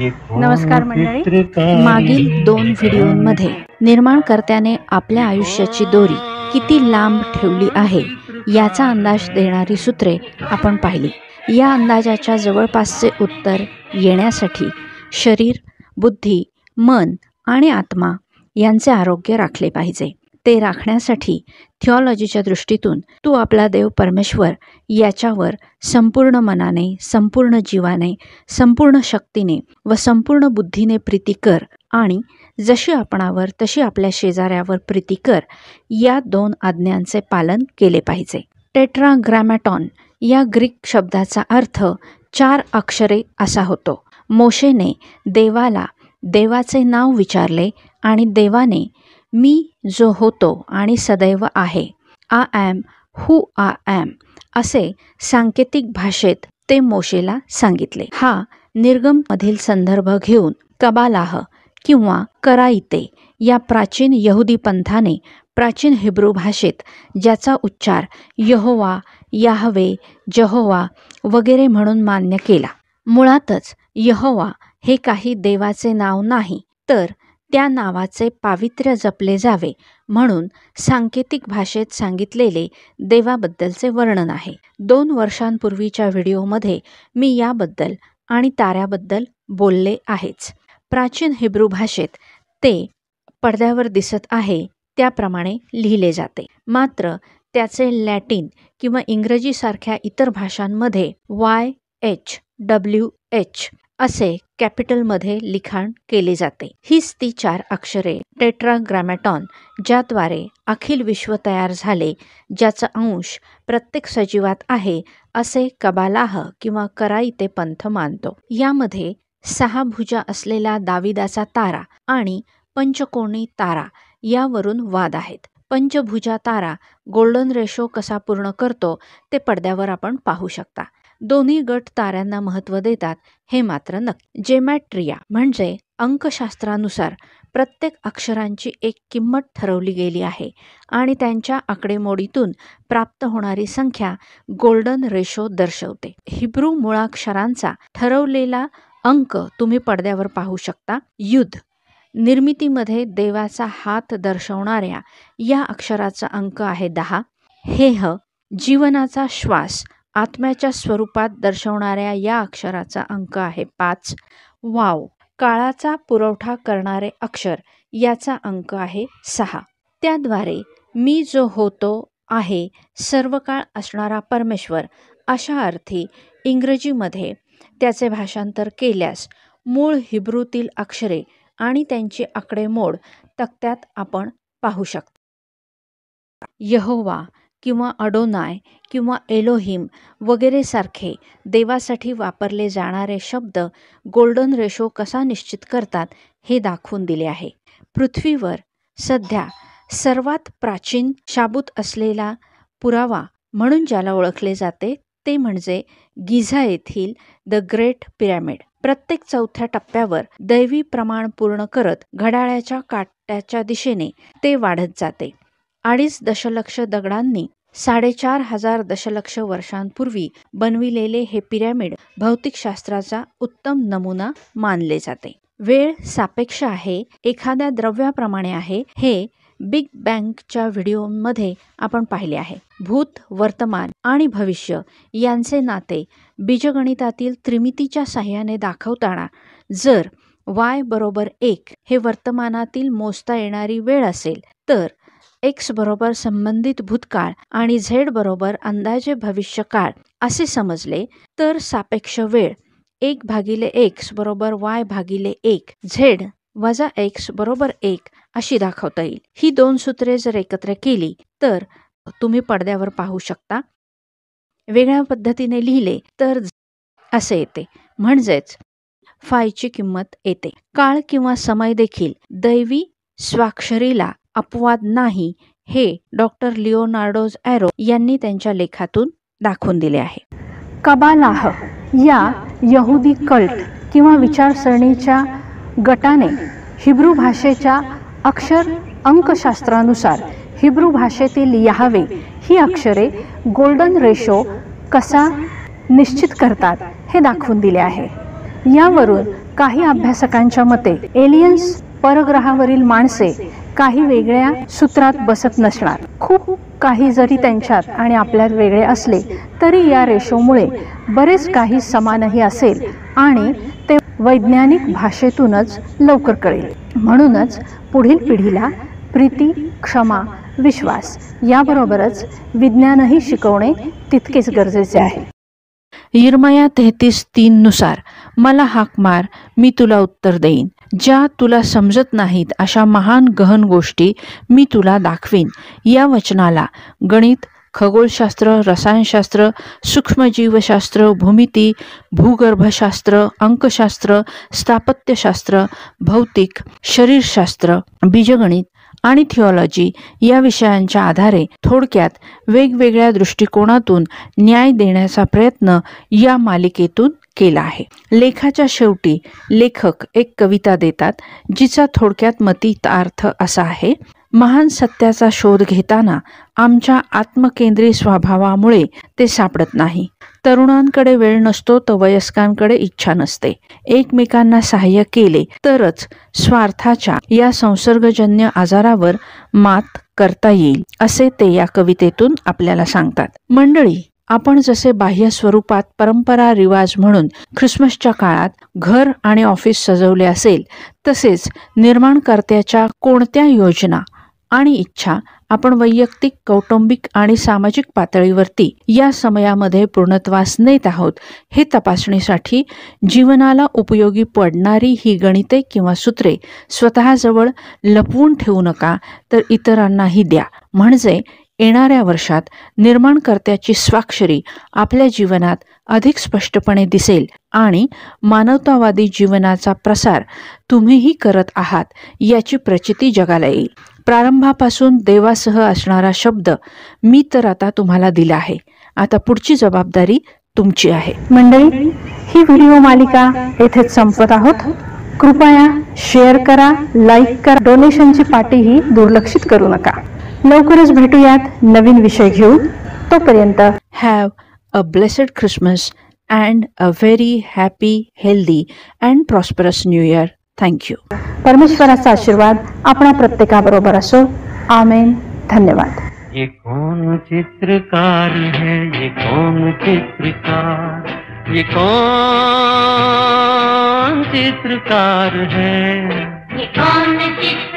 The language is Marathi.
नमस्कार मंडळी, मागील 2 व्हिडिओमध्ये निर्माणकर्त्याने आपल्या आयुष्याची दोरी किती लांब ठेवली आहे याचा अंदाज देणारी सूत्रे आपण पाहिली। या अंदाजाच्या जवळपासचे उत्तर येण्यासाठी शरीर, बुद्धी, मन आणि आत्मा यांचे आरोग्य राखले पाहिजे। ते राखण्यासाठी थिओलॉजीच्या दृष्टीतून तू आपला देव परमेश्वर याच्यावर संपूर्ण मनाने, संपूर्ण जीवाने, संपूर्ण शक्तीने व संपूर्ण बुद्धीने प्रीती कर आणि जशी आपणावर तशी आपल्या शेजाऱ्यावर प्रीती कर या 2 आज्ञांचे पालन केले पाहिजे। टेट्राग्रामॅटॉन या ग्रीक शब्दाचा अर्थ 4 अक्षरे असा होतो। मोशेने देवाला देवाचे नाव विचारले आणि देवाने मी जो होतो आणि सदैव आहे, I am who I am असे सांकेतिक भाषेत ते मोशेला सांगितले। हा निर्गममधील संदर्भ घेऊन कबालाह किंवा कराईते या प्राचीन यहुदी पंथाने प्राचीन हिब्रू भाषेत ज्याचा उच्चार यहोवा, याहवे, जहोवा वगैरे म्हणून मान्य केला। मुळातच यहोवा हे काही देवाचे नाव नाही, तर त्या नावाचे पावित्र्य जपले जावे म्हणून सांकेतिक भाषेत सांगितलेले देवाबद्दलचे वर्णन आहे। 2 वर्षांपूर्वीच्या व्हिडिओमध्ये मी याबद्दल आणि ताऱ्याबद्दल बोलले आहेच। प्राचीन हिब्रू भाषेत ते पडद्यावर दिसत आहे त्याप्रमाणे लिहिले जाते, मात्र त्याचे लॅटिन किंवा इंग्रजीसारख्या इतर भाषांमध्ये YHWH असे कॅपिटलमध्ये लिखाण केले जाते। हीच ती 4 अक्षरे टेट्राग्रामॅटॉन ज्याद्वारे अखिल विश्व तयार झाले, ज्याचा अंश प्रत्येक सजीवात आहे असे कबालाह किंवा कराईते पंथ मानतो। यामध्ये 6 भुजा असलेला दाविदाचा तारा आणि पंचकोनी तारा यावरून वाद आहेत। पंचभुजा तारा गोल्डन रेशो कसा पूर्ण करतो ते पडद्यावर आपण पाहू शकता। दोन्ही गट ताऱ्यांना महत्त्व देतात हे मात्र नक्की। जेमॅट्रिया म्हणजे अंकशास्त्रानुसार प्रत्येक अक्षरांची एक किंमत ठरवली गेली आहे आणि त्यांच्या आकडेमोडीतून प्राप्त होणारी संख्या गोल्डन रेशो दर्शवते। हिब्रू मुळाक्षरांचा ठरवलेला अंक तुम्ही पडद्यावर पाहू शकता। युद्ध निर्मितीमध्ये देवाचा हात दर्शवणाऱ्या या अक्षराचा अंक आहे 10। हेह जीवनाचा श्वास आत्म्याच्या स्वरूपात दर्शवणाऱ्या या अक्षराचा अंक आहे 5। वाव काळाचा पुरवठा करणारे अक्षर याचा अंक आहे 6। त्याद्वारे मी जो होतो आहे सर्व काळ असणारा परमेश्वर अशा अर्थी इंग्रजीमध्ये त्याचे भाषांतर केल्यास मूळ हिब्रूतील अक्षरे आणि त्यांची आकडेमोड तक्त्यात आपण पाहू शकता। यहोवा किंवा अडोनाय किंवा एलोहिम वगैरे सारखे देवासाठी वापरले जाणारे शब्द गोल्डन रेशो कसा निश्चित करतात हे दाखवून दिले आहे। पृथ्वीवर सध्या सर्वात प्राचीन शाबूत असलेला पुरावा म्हणून ज्याला ओळखले जाते ते म्हणजे गिझा येथील द ग्रेट पिरॅमिड। प्रत्येक 4थ्या टप्प्यावर दैवी प्रमाण पूर्ण करत घड्याळाच्या काट्याच्या दिशेने ते वाढत जाते। 2.5 दशलक्ष दगडांनी 4,500 दशलक्ष वर्षांपूर्वी बनविलेले हे पिरॅमिड भौतिकशास्त्राचा उत्तम नमुना मानले जाते। वेळ सापेक्ष आहे, एखाद्या द्रव्याप्रमाणे आहे हे बिग बँगच्या व्हिडिओमध्ये आपण पाहिले आहे। भूत, वर्तमान आणि भविष्य यांचे नाते बीजगणितातील त्रिमितीच्या साहाय्याने दाखवताना जर y बरोबर 1 हे वर्तमानातील मोजता येणारी वेळ असेल, तर x बरोबर संबंधित भूतकाळ आणि z बरोबर अंदाजे भविष्यकाळ असे समजले, तर सापेक्ष वेळ 1/x बरोबर y/1 z वजा x बरोबर 1 अशी दाखवता येईल। ही 2 सूत्रे जर एकत्र केली तर तुम्ही पडद्यावर पाहू शकता। वेगळ्या पद्धतीने लिहिले तर असे येते, म्हणजेच फायची किंमत येते। काळ किंवा समय देखील दैवी स्वाक्षरीला अपवाद नाही हे डॉक्टर लिओनार्डो एरो यांनी त्यांच्या लेखातून दाखवून दिले आहे। कबालाह या यहुदी कल्ट किंवा विचारसरणीच्या गटाने हिब्रू भाषेच्या अक्षर अंकशास्त्रानुसार हिब्रू भाषेतील याहवे ही अक्षरे गोल्डन रेशो कसा निश्चित करतात हे दाखवून दिले आहे। यावरून काही अभ्यासकांच्या मते एलियन्स परग्रहावरील माणसे काही वेगळ्या सूत्रात बसत नसणार. खूप काही जरी त्यांच्यात आणि आपल्यात वेगळे असले तरी या रेशोमुळे बरेच काही समानही असेल आणि ते वैज्ञानिक भाषेतूनच लवकर कळेल. म्हणूनच पुढील पिढीला प्रीती, क्षमा, विश्वास याबरोबरच विज्ञानही शिकवणे तितकेच गरजेचे आहे. यिर्मया 33:3 नुसार मला हाक मार, मी तुला उत्तर देईन. ज्या तुला समजत नाहीत अशा महान गहन गोष्टी मी तुला दाखवीन. या वचनाला गणित, खगोलशास्त्र, रसायनशास्त्र, सूक्ष्मजीवशास्त्र, भूमिती, भूगर्भशास्त्र, अंकशास्त्र, स्थापत्यशास्त्र, भौतिक, शरीरशास्त्र, बीजगणित आणि थिओलॉजी या विषयांच्या आधारे थोडक्यात वेगवेगळ्या दृष्टिकोनातून न्याय देण्याचा प्रयत्न या मालिकेतून केला आहे. लेखाच्या शेवटी लेखक एक कविता देतात जिचा थोडक्यात मतित अर्थ असा आहे: महान सत्याचा शोध घेताना आमच्या आत्मकेंद्री स्वभावामुळे ते सापडत नाही. तरुणांकडे वेळ नसतो तर वयस्कांकडे इच्छा नसते. एकमेकांना सहाय्य केले तरच स्वार्थाच्या या संसर्गजन्य आजारावर मात करता येईल, असे ते या कवितेतून आपल्याला सांगतात. मंडळी, आपण जसे बाह्य स्वरूपात परंपरा रिवाज म्हणून ख्रिसमसच्या काळात घर आणि ऑफिस सजवले असेल, तसेच निर्माणकर्त्याच्या कोणत्या योजना आणि इच्छा आपण वैयक्तिक, कौटुंबिक आणि सामाजिक पातळीवरती या समयामध्ये पूर्णत्वास नेत आहोत हे तपासणीसाठी जीवनाला उपयोगी पडणारी ही गणिते किंवा सूत्रे स्वतःजवळ लपवून ठेवू नका, तर इतरांनाही द्या. म्हणजे येणाऱ्या वर्षात निर्माणकर्त्याची स्वाक्षरी आपल्या जीवनात अधिक स्पष्टपणे दिसेल आणि मानवतावादी जीवनाचा प्रसार तुम्हीही करत आहात याची प्रचिती जगाला येईल. प्रारंभापासून देवासह असणारा शब्द मी तर आता तुम्हाला दिला आहे. आता पुढची जबाबदारी तुमची आहे. मंडळी, ही व्हिडिओ मालिका येथेच संपत आहोत. कृपया शेअर करा, लाईक करा, डोनेशनची पाटीही दुर्लक्षित करू नका. लवकरच भेटूयात नवीन विषय घेऊन. तोपर्यंत have a blessed Christmas and a very happy, healthy and prosperous new year. Thank you. परमेश्वराचा आशीर्वाद आपणा प्रत्येकाबरोबर असो. आमेन. धन्यवाद. ये कौन चित्रकार है, ये कौन चित्रकार, ये कौन चित्रकार है, ये कौन चित्रकार